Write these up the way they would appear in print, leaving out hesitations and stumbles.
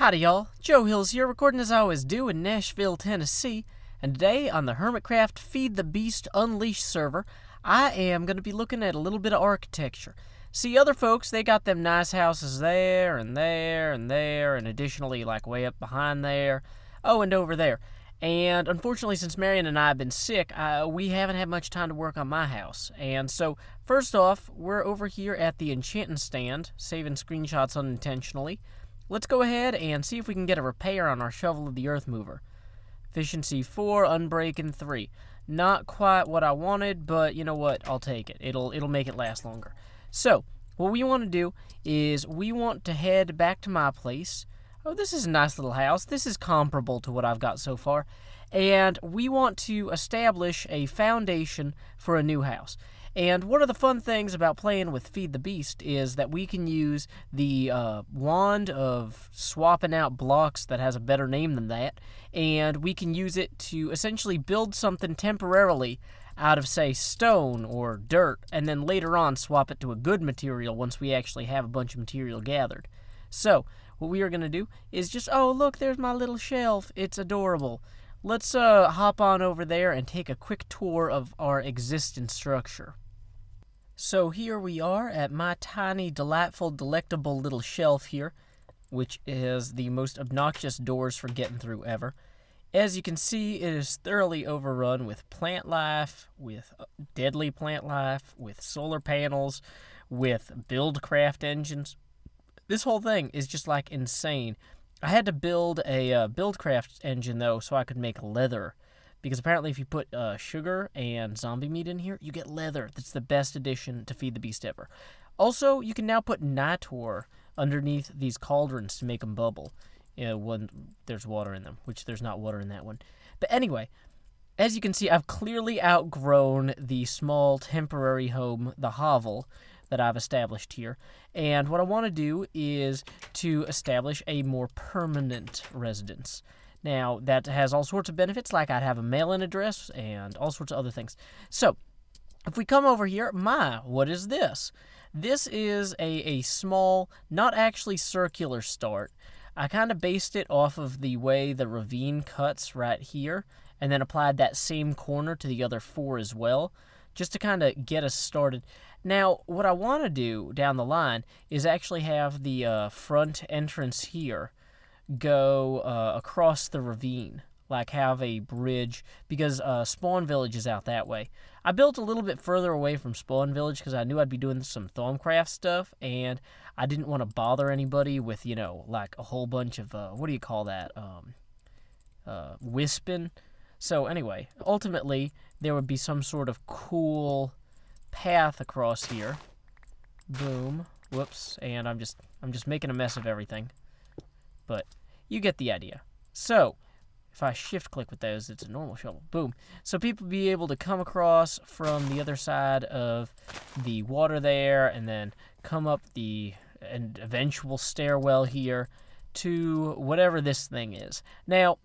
Howdy y'all, Joe Hills here, recording as I always do in Nashville, Tennessee, and today on the Hermitcraft FTB Unleashed server, I am going to be looking at a little bit of architecture. See, other folks, they got them nice houses there, and there, and there, and additionally, like way up behind there, oh, and over there. And unfortunately, since Marion and I have been sick, we haven't had much time to work on my house. And so, first off, we're over here at the enchanting stand, saving screenshots unintentionally. Let's go ahead and see if we can get a repair on our Shovel of the Earth Mover. Efficiency 4, Unbreaking 3. Not quite what I wanted, but you know what? I'll take it. It'll make it last longer. So, what we want to do is we want to head back to my place. Oh, this is a nice little house. This is comparable to what I've got so far. And we want to establish a foundation for a new house. And one of the fun things about playing with Feed the Beast is that we can use the wand of swapping out blocks that has a better name than that, and we can use it to essentially build something temporarily out of, say, stone or dirt, and then later on swap it to a good material once we actually have a bunch of material gathered. So, what we are going to do is just, oh, look, there's my little shelf. It's adorable. Let's hop on over there and take a quick tour of our existing structure. So here we are at my tiny, delightful, delectable little shelf here, which is the most obnoxious doors for getting through ever. As you can see, it is thoroughly overrun with plant life, with deadly plant life, with solar panels, with buildcraft engines. This whole thing is just like insane. I had to build a buildcraft engine though so I could make leather. Because apparently if you put sugar and zombie meat in here, you get leather. That's the best addition to Feed the Beast ever. Also, you can now put nitor underneath these cauldrons to make them bubble when there's water in them, which there's not water in that one. But anyway, as you can see, I've clearly outgrown the small temporary home, the hovel, that I've established here. And what I want to do is to establish a more permanent residence. Now, that has all sorts of benefits, like I'd have a mail-in address and all sorts of other things. So, if we come over here, what is this? This is a small, not actually circular start. I kind of based it off of the way the ravine cuts right here, and then applied that same corner to the other 4 as well, just to kind of get us started. Now, what I want to do down the line is actually have the front entrance here go across the ravine, like have a bridge, because Spawn Village is out that way. I built a little bit further away from Spawn Village because I knew I'd be doing some Thaumcraft stuff, and I didn't want to bother anybody with, you know, like a whole bunch of, what do you call that, wisping. So anyway, ultimately, there would be some sort of cool path across here. Boom. Whoops. And I'm just making a mess of everything. But you get the idea. So, if I shift-click with those, it's a normal shovel. Boom. So people be able to come across from the other side of the water there, and then come up the eventual stairwell here to whatever this thing is. Now,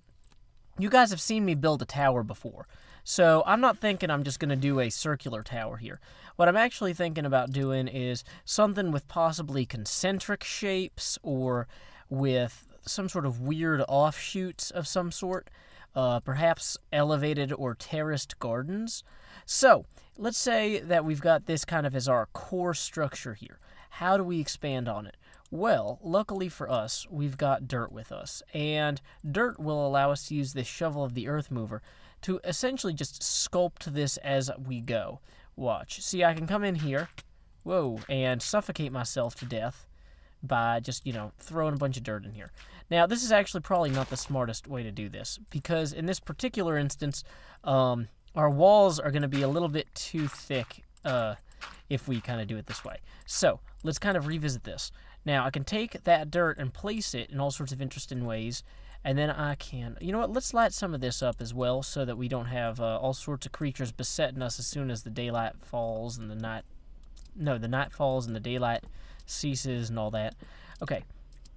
you guys have seen me build a tower before, so I'm not thinking I'm just going to do a circular tower here. What I'm actually thinking about doing is something with possibly concentric shapes, or with some sort of weird offshoots of some sort, perhaps elevated or terraced gardens. So, let's say that we've got this kind of as our core structure here. How do we expand on it? Well, luckily for us, we've got dirt with us, and dirt will allow us to use this Shovel of the Earth Mover to essentially just sculpt this as we go. Watch. See, I can come in here, whoa, and suffocate myself to death by just, you know, throwing a bunch of dirt in here. Now, this is actually probably not the smartest way to do this, because in this particular instance, our walls are going to be a little bit too thick if we kind of do it this way. So, let's kind of revisit this. Now, I can take that dirt and place it in all sorts of interesting ways, and then I can, you know what, let's light some of this up as well, so that we don't have all sorts of creatures besetting us as soon as the daylight falls and the night falls and the daylight ceases and all that. Okay,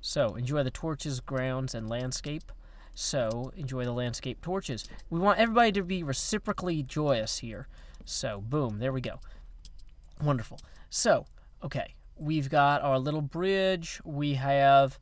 so enjoy the torches, grounds, and landscape. So enjoy the landscape torches. We want everybody to be reciprocally joyous here. So boom, there we go. Wonderful. So, okay, we've got our little bridge. We have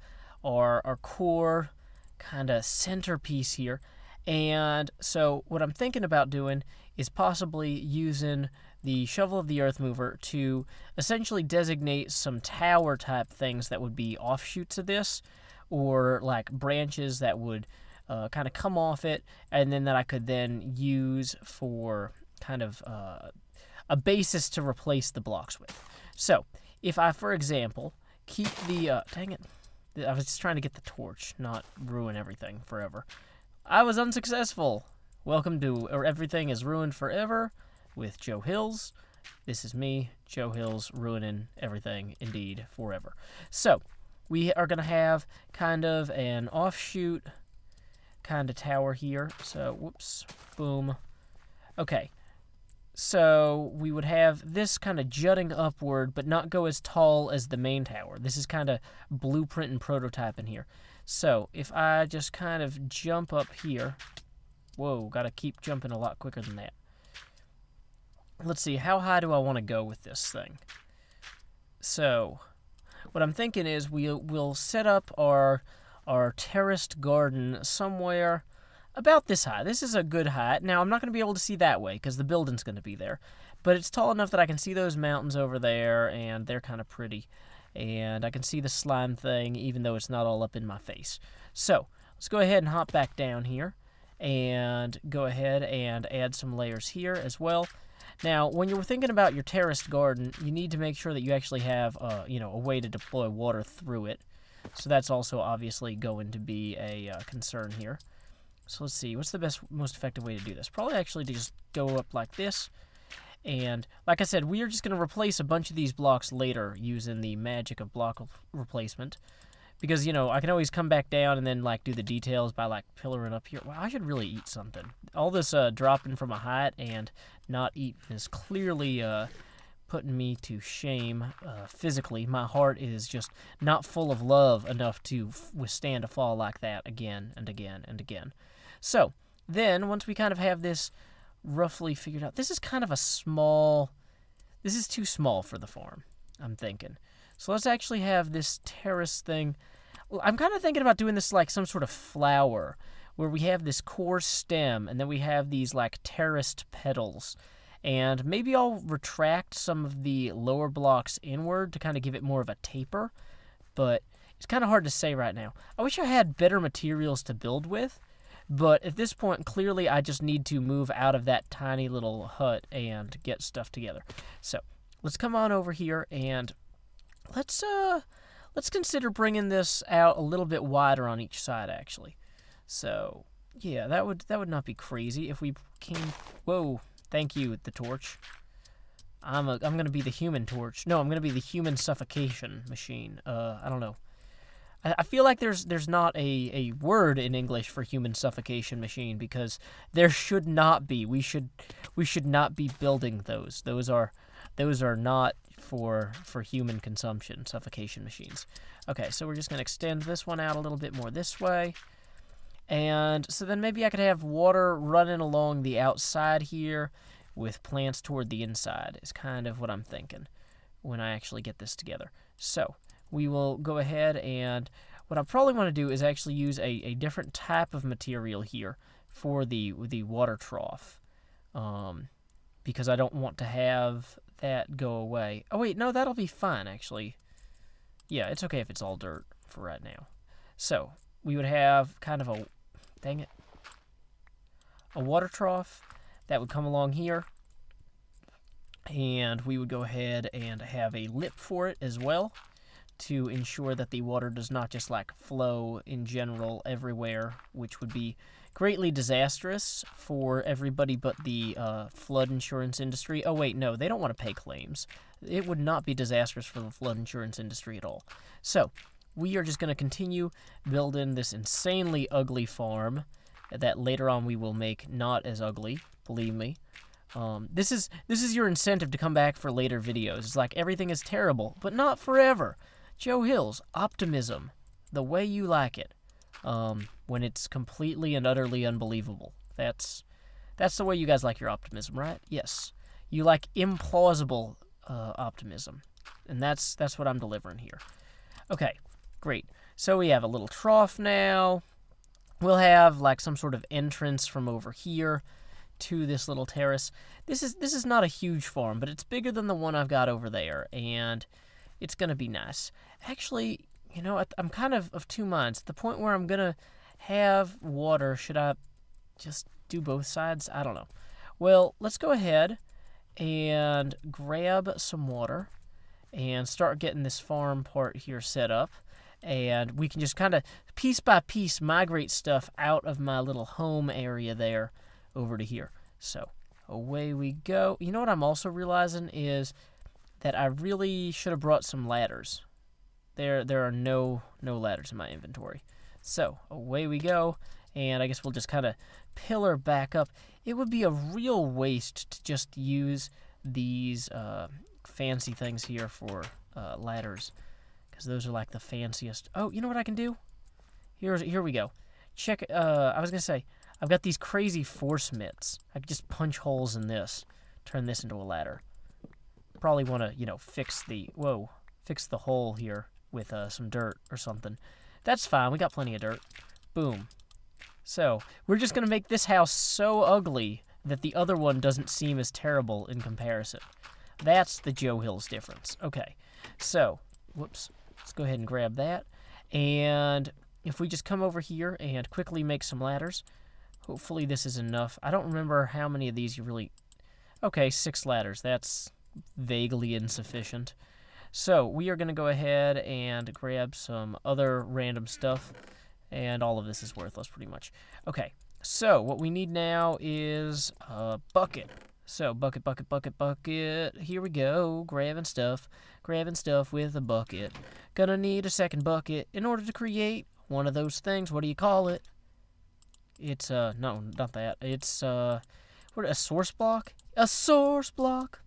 our core kind of centerpiece here. And so what I'm thinking about doing is possibly using the Shovel of the Earth Mover to essentially designate some tower type things that would be offshoots of this, or like branches that would kind of come off it, and then that I could then use for kind of a basis to replace the blocks with. So if I, for example, keep the dang it, I was just trying to get the torch, not ruin everything forever. I was unsuccessful. Welcome to Everything is Ruined Forever with Joe Hills. This is me, Joe Hills, ruining everything indeed forever. So we are going to have kind of an offshoot kind of tower here. So, whoops, boom. Okay. So we would have this kind of jutting upward, but not go as tall as the main tower. This is kind of blueprint and prototype in here. So if I just kind of jump up here, whoa, gotta keep jumping a lot quicker than that. Let's see, how high do I want to go with this thing? So what I'm thinking is we'll set up our terraced garden somewhere about this high. This is a good height. Now, I'm not going to be able to see that way because the building's going to be there. But it's tall enough that I can see those mountains over there, and they're kind of pretty. And I can see the slime thing, even though it's not all up in my face. So, let's go ahead and hop back down here. And go ahead and add some layers here as well. Now, when you're thinking about your terraced garden, you need to make sure that you actually have a way to deploy water through it. So that's also obviously going to be a concern here. So let's see, what's the most effective way to do this? Probably actually to just go up like this. And like I said, we are just going to replace a bunch of these blocks later using the magic of block replacement. Because, I can always come back down and then, do the details by, pillaring up here. Wow, I should really eat something. All this dropping from a height and not eating is clearly putting me to shame physically. My heart is just not full of love enough to withstand a fall like that again and again and again. So, then, once we kind of have this roughly figured out, this is kind of this is too small for the farm, I'm thinking. So let's actually have this terrace thing. I'm kind of thinking about doing this like some sort of flower, where we have this core stem, and then we have these terraced petals. And maybe I'll retract some of the lower blocks inward to kind of give it more of a taper, but it's kind of hard to say right now. I wish I had better materials to build with, but at this point, clearly I just need to move out of that tiny little hut and get stuff together. So let's come on over here and let's consider bringing this out a little bit wider on each side, actually. So yeah, that would not be crazy if we came. Whoa! Thank you, the torch. I'm gonna be the human torch. No, I'm gonna be the human suffocation machine. I don't know. I feel like there's not a word in English for human suffocation machine, because there should not be. We should not be building those. Those are not for human consumption, suffocation machines. Okay, so we're just going to extend this one out a little bit more this way. And so then maybe I could have water running along the outside here with plants toward the inside is kind of what I'm thinking when I actually get this together. So we will go ahead, and what I probably want to do is actually use a different type of material here for the water trough, because I don't want to have that go away. Oh wait, no, that'll be fine actually. Yeah, it's okay if it's all dirt for right now. So we would have kind of a water trough that would come along here, and we would go ahead and have a lip for it as well, to ensure that the water does not just flow in general everywhere, which would be greatly disastrous for everybody but the flood insurance industry. Oh wait, no, they don't want to pay claims. It would not be disastrous for the flood insurance industry at all. So we are just going to continue building this insanely ugly farm that later on we will make not as ugly, believe me. This is your incentive to come back for later videos. It's like everything is terrible, but not forever. Joe Hills, optimism, the way you like it, when it's completely and utterly unbelievable. That's the way you guys like your optimism, right? Yes. You like implausible optimism, and that's what I'm delivering here. Okay, great. So we have a little trough now. We'll have like some sort of entrance from over here to this little terrace. This is not a huge farm, but it's bigger than the one I've got over there, and it's gonna be nice. Actually, you know, I'm kind of two minds. At the point where I'm gonna have water, should I just do both sides? I don't know. Well, let's go ahead and grab some water and start getting this farm part here set up. And we can just kind of piece by piece migrate stuff out of my little home area there over to here. So away we go. You know what I'm also realizing is that I really should have brought some ladders. There are no ladders in my inventory. So away we go, and I guess we'll just kind of pillar back up. It would be a real waste to just use these fancy things here for ladders, because those are like the fanciest. Oh, you know what I can do? Here we go. Check. I was gonna say, I've got these crazy force mitts. I could just punch holes in this, turn this into a ladder. Probably want to, you know, fix the hole here with some dirt or something. That's fine. We got plenty of dirt. Boom. So we're just gonna make this house so ugly that the other one doesn't seem as terrible in comparison. That's the Joe Hills difference. Okay. So, whoops. Let's go ahead and grab that. And if we just come over here and quickly make some ladders, hopefully this is enough. I don't remember how many of these you really... Okay, 6 ladders. That's vaguely insufficient. So we are going to go ahead and grab some other random stuff. And all of this is worthless pretty much. Okay, so what we need now is a bucket. So bucket, bucket, bucket, bucket. Here we go. Grabbing stuff with a bucket. Gonna need a second bucket in order to create one of those things. What do you call it? It's, no, not that. It's, a source block? A source block.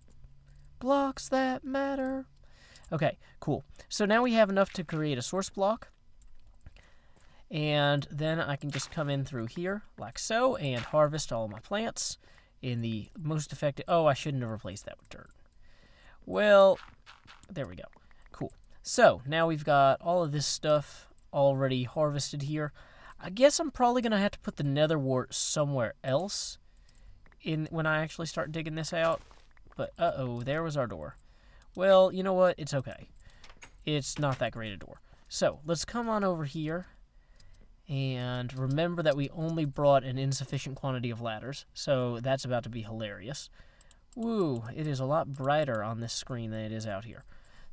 Blocks that matter. Okay, cool. So now we have enough to create a source block. And then I can just come in through here, like so, and harvest all my plants in the most effective... Oh, I shouldn't have replaced that with dirt. Well, there we go. Cool. So, now we've got all of this stuff already harvested here. I guess I'm probably going to have to put the nether wart somewhere else when I actually start digging this out. But, uh-oh, there was our door. Well, you know what? It's okay. It's not that great a door. So, let's come on over here. And remember that we only brought an insufficient quantity of ladders, so that's about to be hilarious. Woo, it is a lot brighter on this screen than it is out here.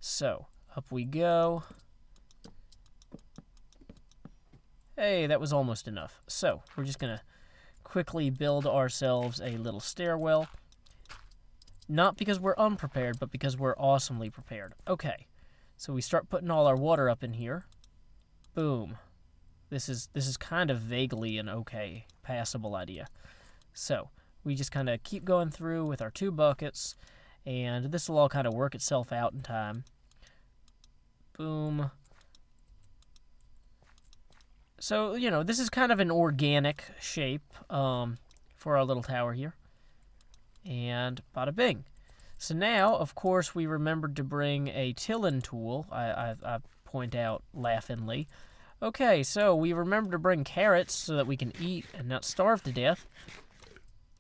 So, up we go. Hey, that was almost enough. So, we're just going to quickly build ourselves a little stairwell. Not because we're unprepared, but because we're awesomely prepared. Okay, so we start putting all our water up in here. Boom. This is kind of vaguely an okay, passable idea. So, we just kind of keep going through with our 2 buckets, and this will all kind of work itself out in time. Boom. So, you know, this is kind of an organic shape for our little tower here. And bada bing. So now, of course, we remembered to bring a tilling tool, I point out laughingly. Okay, so we remember to bring carrots so that we can eat and not starve to death.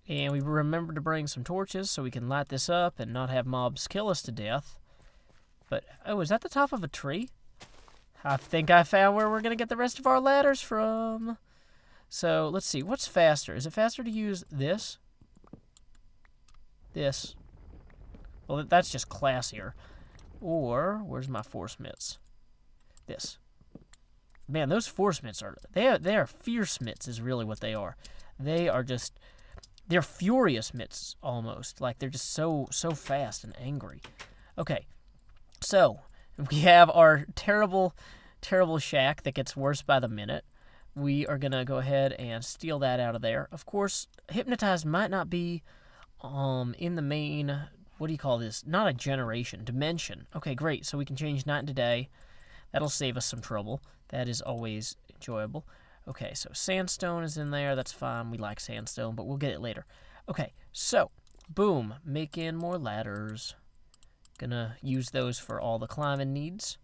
And we remember to bring some torches so we can light this up and not have mobs kill us to death. But, oh, is that the top of a tree? I think I found where we're going to get the rest of our ladders from. So, let's see. What's faster? Is it faster to use this? This. Well, that's just classier. Or, where's my force mitts? This. Man, those force mitts they are fierce mitts is really what they are. They're furious mitts almost. Like they're just so fast and angry. Okay. So, we have our terrible shack that gets worse by the minute. We are going to go ahead and steal that out of there. Of course, hypnotized might not be in the main, what do you call this? Not a generation, dimension. Okay, great. So we can change night into day. That'll save us some trouble. That is always enjoyable. Okay, so sandstone is in there. That's fine. We like sandstone, but we'll get it later. Okay, so, boom. Making more ladders. Gonna use those for all the climbing needs.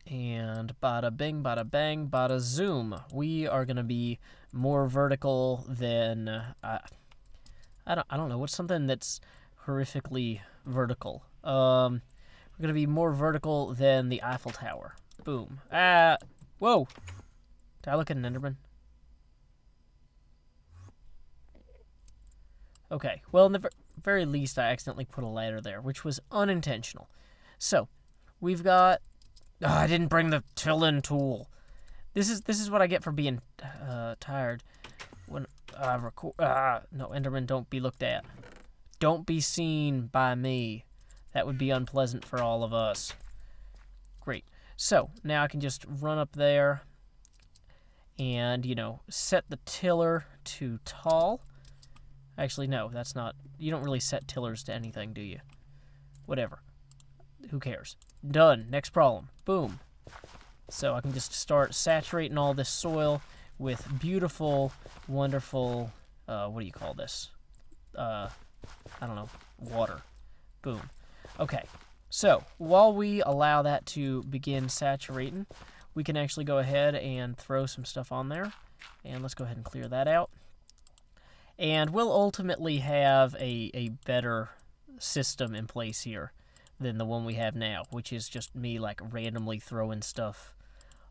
And bada bing, bada bang, bada zoom. We are going to be more vertical than... I don't know. What's something that's horrifically vertical? We're going to be more vertical than the Eiffel Tower. Boom. Whoa. Did I look at an Enderman? Okay. Well, in the very least, I accidentally put a ladder there, which was unintentional. So, we've got... Oh, I didn't bring the tilling tool. This is what I get for being tired. When I record... no, Enderman, don't be looked at. Don't be seen by me. That would be unpleasant for all of us. Great. So, now I can just run up there and, you know, set the tiller to tall. Actually, no, that's not... You don't really set tillers to anything, do you? Whatever. Who cares? Done. Next problem. Boom. So I can just start saturating all this soil with beautiful, wonderful, what do you call this? I don't know, water. Boom. Okay. So while we allow that to begin saturating, we can actually go ahead and throw some stuff on there. And let's go ahead and clear that out. And we'll ultimately have a better system in place here than the one we have now, which is just me like randomly throwing stuff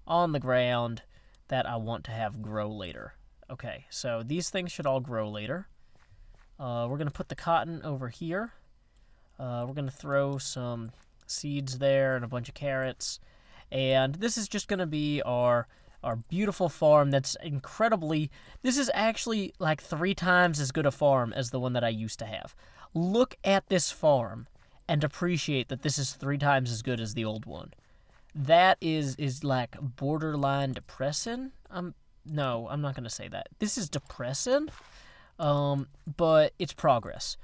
on the ground that I want to have grow later. Okay, so these things should all grow later. We're going to put the cotton over here. We're going to throw some seeds there and a bunch of carrots. And this is just going to be our beautiful farm that's incredibly... This is actually like 3 times as good a farm as the one that I used to have. Look at this farm and appreciate that this is 3 times as good as the old one. That is like borderline depressing. No, I'm not going to say that. This is depressing, but it's progress.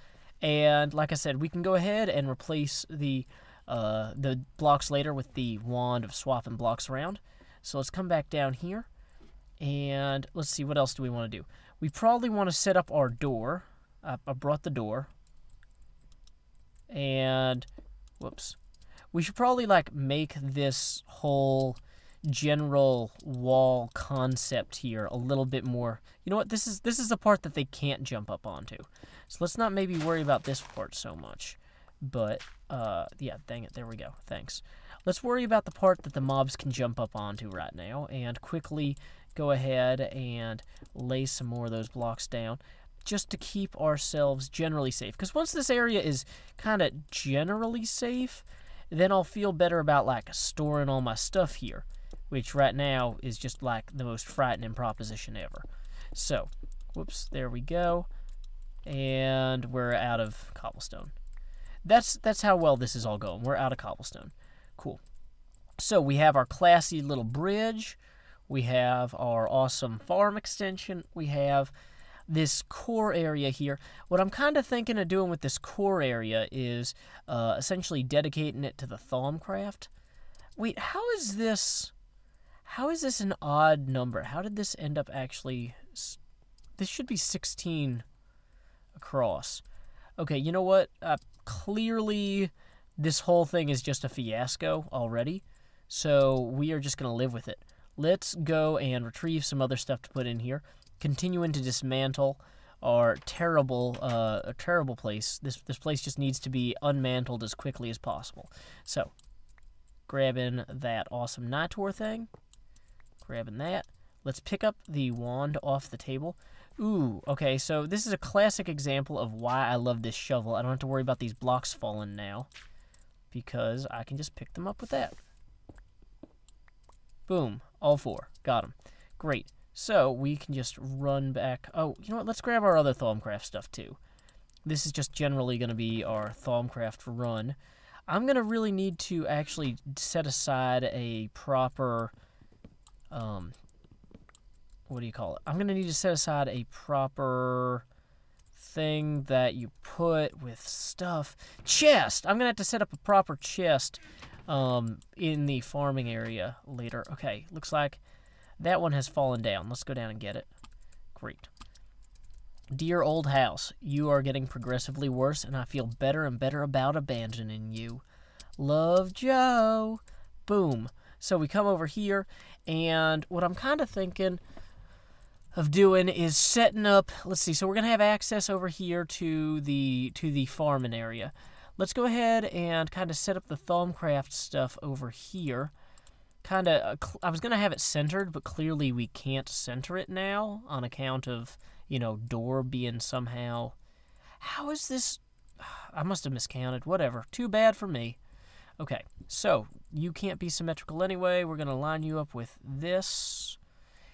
And like I said, we can go ahead and replace the blocks later with the wand of swapping blocks around. So let's come back down here, and let's see, what else do we want to do? We probably want to set up our door. I brought the door. And, whoops. We should probably, like, make this whole general wall concept here a little bit more. You know what? This is the part that they can't jump up onto. So let's not maybe worry about this part so much. But, yeah, dang it. There we go. Thanks. Let's worry about the part that the mobs can jump up onto right now and quickly go ahead and lay some more of those blocks down, just to keep ourselves generally safe. Because once this area is kind of generally safe, then I'll feel better about, like, storing all my stuff here, which right now is just, like, the most frightening proposition ever. So, whoops, there we go. And we're out of cobblestone. That's how well this is all going. We're out of cobblestone. Cool. So we have our classy little bridge. We have our awesome farm extension. We have this core area here. What I'm kind of thinking of doing with this core area is essentially dedicating it to the Thaumcraft. Wait, how is this an odd number? How did this end up actually... This should be 16 across. Okay, you know what? Clearly, this whole thing is just a fiasco already, so we are just going to live with it. Let's go and retrieve some other stuff to put in here, continuing to dismantle our terrible place. This place just needs to be unmantled as quickly as possible. So, grabbing that awesome Nitor thing, grabbing that. Let's pick up the wand off the table. Ooh, okay, so this is a classic example of why I love this shovel. I don't have to worry about these blocks falling now, because I can just pick them up with that. Boom, all 4. Got them. Great. So we can just run back. Oh, you know what? Let's grab our other Thaumcraft stuff too. This is just generally going to be our Thaumcraft run. I'm going to really need to actually set aside a proper... what do you call it? I'm going to need to set aside a proper thing that you put with stuff. Chest! I'm going to have to set up a proper chest in the farming area later. Okay, looks like that one has fallen down. Let's go down and get it. Great. Dear old house, you are getting progressively worse, and I feel better and better about abandoning you. Love, Joe. Boom. So we come over here, and what I'm kind of thinking of doing is setting up, let's see, so we're going to have access over here to the farming area. Let's go ahead and kind of set up the Thaumcraft stuff over here. Kind of, I was going to have it centered, but clearly we can't center it now on account of, you know, door being somehow... How is this... I must have miscounted. Whatever. Too bad for me. Okay, so you can't be symmetrical anyway. We're going to line you up with this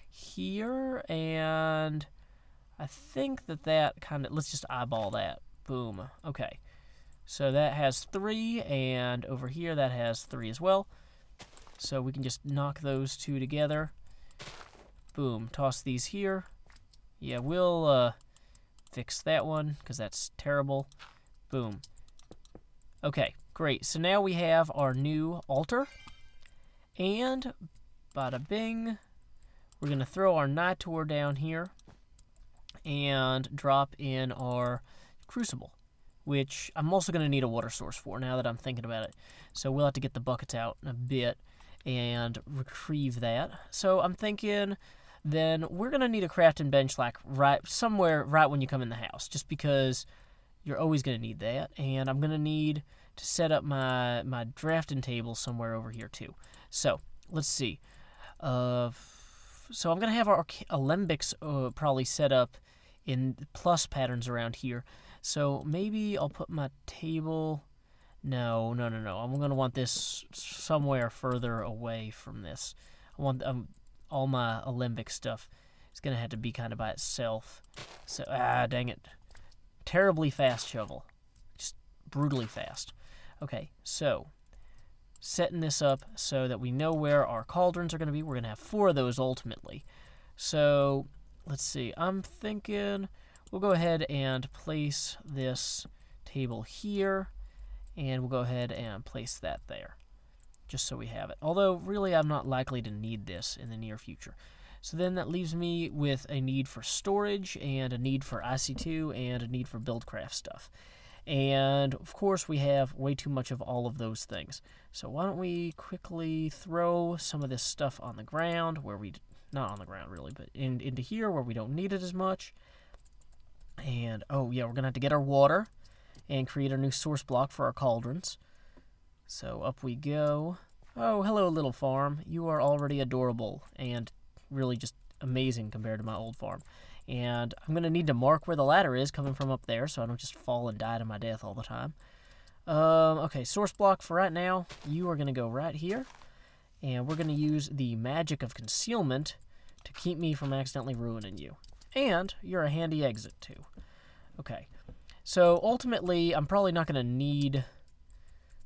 here, and I think that kind of... Let's just eyeball that. Boom. Okay. So that has 3, and over here that has 3 as well. So we can just knock those 2 together. Boom. Toss these here. Yeah, we'll fix that one, because that's terrible. Boom. Okay, great. So now we have our new altar. And, bada bing, we're going to throw our Nitor down here and drop in our crucible, which I'm also going to need a water source for now that I'm thinking about it. So we'll have to get the buckets out in a bit and retrieve that. So I'm thinking then we're going to need a crafting bench like somewhere right when you come in the house, just because you're always going to need that. And I'm going to need to set up my drafting table somewhere over here too. So let's see. So I'm going to have our alembics probably set up in plus patterns around here. So maybe I'll put my table... No. I'm going to want this somewhere further away from this. I want all my alembic stuff is going to have to be kind of by itself. So, dang it. Terribly fast shovel. Just brutally fast. Okay, so setting this up so that we know where our cauldrons are going to be. We're going to have 4 of those ultimately. So, let's see. I'm thinking we'll go ahead and place this table here. And we'll go ahead and place that there, just so we have it. Although, really, I'm not likely to need this in the near future. So then that leaves me with a need for storage, and a need for IC2, and a need for buildcraft stuff. And, of course, we have way too much of all of those things. So why don't we quickly throw some of this stuff on the ground, where we... Not on the ground, really, but into here, where we don't need it as much. And, oh, yeah, we're going to have to get our water and create a new source block for our cauldrons. So up we go. Oh, hello, little farm. You are already adorable and really just amazing compared to my old farm. And I'm going to need to mark where the ladder is coming from up there so I don't just fall and die to my death all the time. Okay, source block for right now. You are going to go right here. And we're going to use the magic of concealment to keep me from accidentally ruining you. And you're a handy exit, too. Okay. So, ultimately, I'm probably not going to need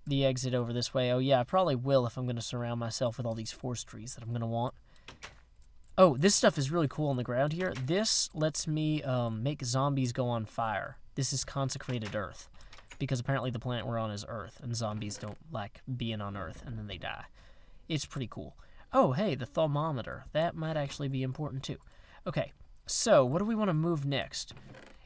the exit over this way. Oh, yeah, I probably will if I'm going to surround myself with all these forest trees that I'm going to want. Oh, this stuff is really cool on the ground here. This lets me make zombies go on fire. This is consecrated earth, because apparently the planet we're on is Earth, and zombies don't like being on Earth, and then they die. It's pretty cool. Oh, hey, the thermometer. That might actually be important, too. Okay, so what do we want to move next?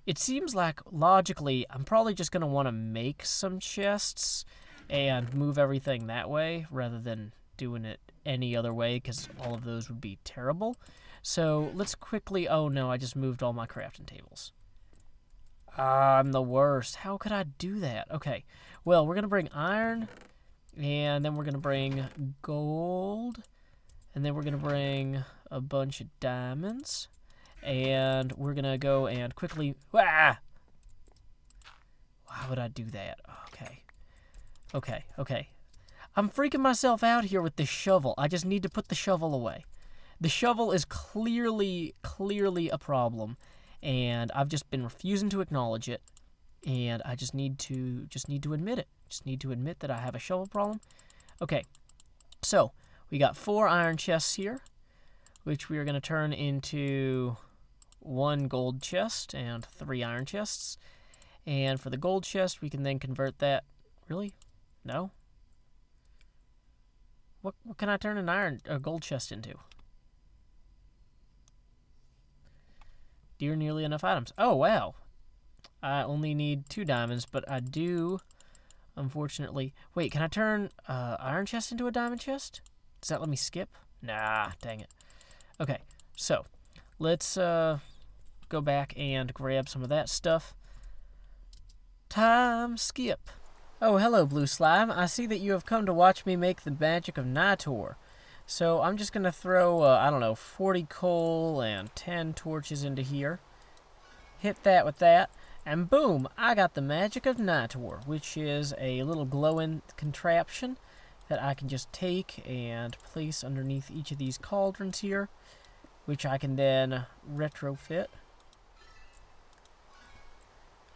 It seems like, logically, I'm probably just going to want to make some chests and move everything that way rather than doing it any other way, because all of those would be terrible. So let's quickly... Oh, no, I just moved all my crafting tables. I'm the worst. How could I do that? Okay, well, we're going to bring iron, and then we're going to bring gold, and then we're going to bring a bunch of diamonds. And we're going to go and quickly... Why would I do that? Okay. I'm freaking myself out here with this shovel. I just need to put the shovel away. The shovel is clearly a problem. And I've just been refusing to acknowledge it. And I just need to admit it. Just need to admit that I have a shovel problem. Okay. So, we got 4 iron chests here, which we are going to turn into 1 gold chest and 3 iron chests. And for the gold chest, we can then convert that... Really? No? What can I turn a gold chest into? Dear, nearly enough items. Oh, wow. I only need 2 diamonds, but I do, unfortunately... Wait, can I turn iron chest into a diamond chest? Does that let me skip? Nah, dang it. Okay, so let's go back and grab some of that stuff. Time skip. Oh, hello, Blue Slime. I see that you have come to watch me make the magic of Nitor. So I'm just going to throw, I don't know, 40 coal and 10 torches into here. Hit that with that. And boom, I got the magic of Nitor, which is a little glowing contraption that I can just take and place underneath each of these cauldrons here, which I can then retrofit.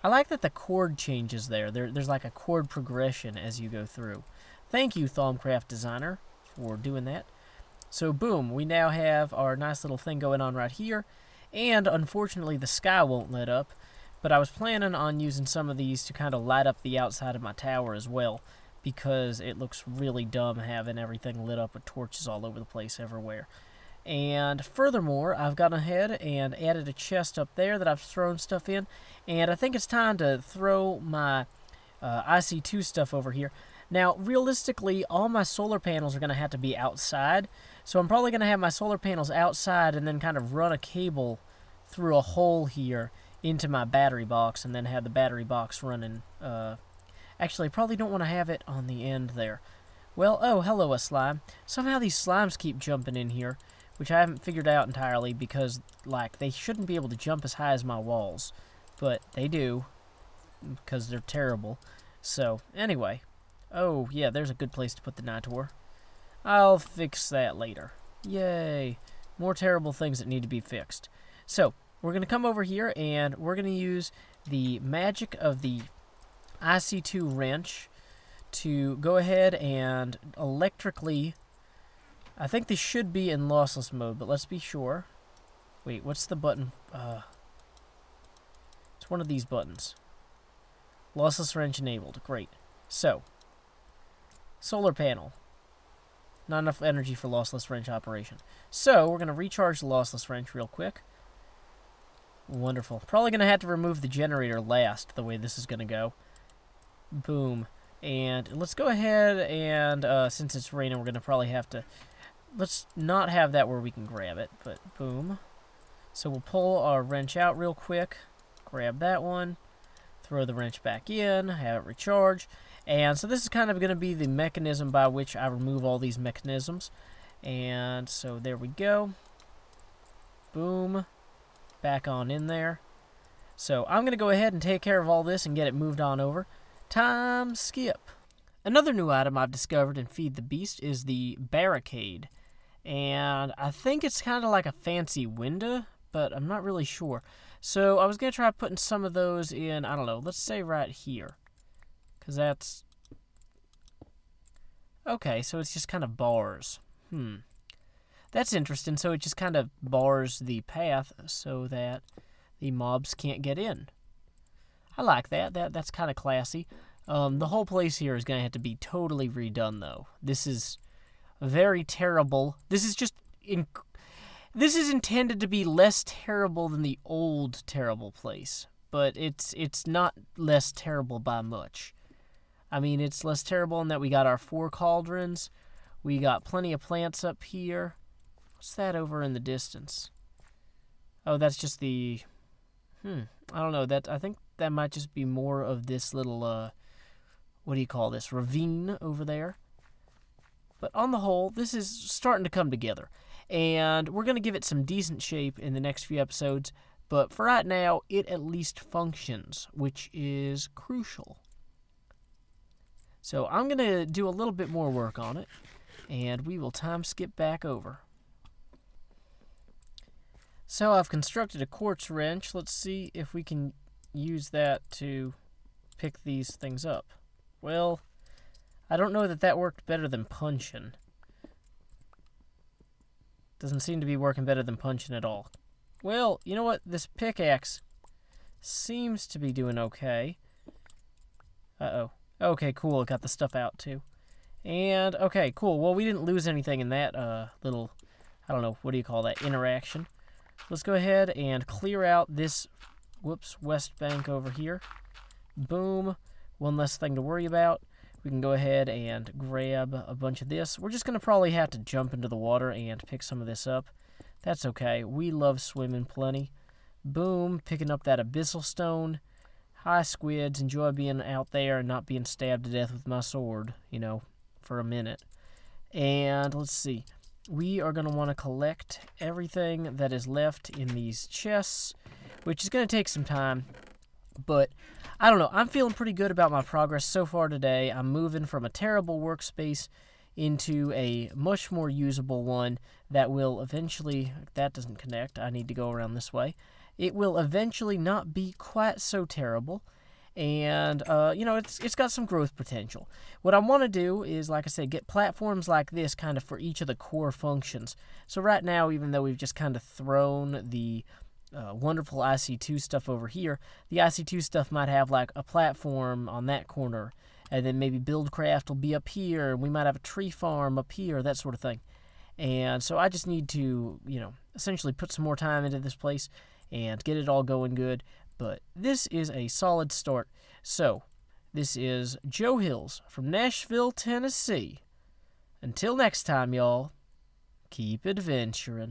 I like that the chord changes there. There's like a chord progression as you go through. Thank you, Thaumcraft designer, for doing that. So boom, we now have our nice little thing going on right here. And unfortunately the sky won't lit up, but I was planning on using some of these to kind of light up the outside of my tower as well, because it looks really dumb having everything lit up with torches all over the place everywhere. And furthermore, I've gone ahead and added a chest up there that I've thrown stuff in, and I think it's time to throw my IC2 stuff over here. Now, realistically, all my solar panels are going to have to be outside, so I'm probably going to have my solar panels outside and then kind of run a cable through a hole here into my battery box, and then have the battery box running. Actually, I probably don't want to have it on the end there. Well, oh, hello, a slime. Somehow these slimes keep jumping in here, which I haven't figured out entirely, because, like, they shouldn't be able to jump as high as my walls, but they do, because they're terrible. So, anyway. Oh, yeah, there's a good place to put the Nitor. I'll fix that later. Yay. More terrible things that need to be fixed. So, we're going to come over here, and we're going to use the magic of the IC2 wrench to go ahead and electrically... I think this should be in lossless mode, but let's be sure. Wait, what's the button? It's one of these buttons. Lossless wrench enabled. Great. So, solar panel. Not enough energy for lossless wrench operation. So, we're going to recharge the lossless wrench real quick. Wonderful. Probably going to have to remove the generator last, the way this is going to go. Boom. And let's go ahead and, since it's raining, we're going to probably have to... Let's not have that where we can grab it, but boom. So we'll pull our wrench out real quick. Grab that one. Throw the wrench back in. Have it recharge. And so this is kind of going to be the mechanism by which I remove all these mechanisms. And so there we go. Boom. Back on in there. So I'm going to go ahead and take care of all this and get it moved on over. Time skip. Another new item I've discovered in Feed the Beast is the barricade. And I think it's kind of like a fancy window, but I'm not really sure. So I was going to try putting some of those in, I don't know, let's say right here. Because that's... Okay, so it's just kind of bars. That's interesting. So it just kind of bars the path so that the mobs can't get in. I like that. That's kind of classy. The whole place here is going to have to be totally redone, though. This is very terrible. This is just... This is intended to be less terrible than the old terrible place. But it's not less terrible by much. I mean, it's less terrible in that we got our 4 cauldrons. We got plenty of plants up here. What's that over in the distance? Oh, that's just the... I don't know. I think that might just be more of this little, what do you call this? Ravine over there. But on the whole, this is starting to come together. And we're going to give it some decent shape in the next few episodes. But for right now, it at least functions, which is crucial. So I'm going to do a little bit more work on it. And we will time skip back over. So I've constructed a quartz wrench. Let's see if we can use that to pick these things up. Well, I don't know that worked better than punching. Doesn't seem to be working better than punching at all. Well, you know what? This pickaxe seems to be doing okay. Uh-oh. Okay, cool. It got the stuff out, too. And, okay, cool. Well, we didn't lose anything in that little, I don't know, what do you call that, interaction. Let's go ahead and clear out this, west bank over here. Boom. One less thing to worry about. we can go ahead and grab a bunch of this. We're just going to probably have to jump into the water and pick some of this up. That's okay. We love swimming plenty. Boom, picking up that abyssal stone. Hi, squids. Enjoy being out there and not being stabbed to death with my sword, you know, for a minute. And let's see. We are going to want to collect everything that is left in these chests, which is going to take some time. But I don't know. I'm feeling pretty good about my progress so far today. I'm moving from a terrible workspace into a much more usable one that will eventually... That doesn't connect. I need to go around this way. It will eventually not be quite so terrible. And, you know, it's got some growth potential. What I want to do is, like I said, get platforms like this kind of for each of the core functions. So right now, even though we've just kind of thrown the wonderful IC2 stuff over here, the IC2 stuff might have like a platform on that corner, and then maybe Buildcraft will be up here, and we might have a tree farm up here, that sort of thing. And so I just need to, you know, essentially put some more time into this place and get it all going good. But this is a solid start. So, this is Joe Hills from Nashville, Tennessee. Until next time, y'all, keep adventuring.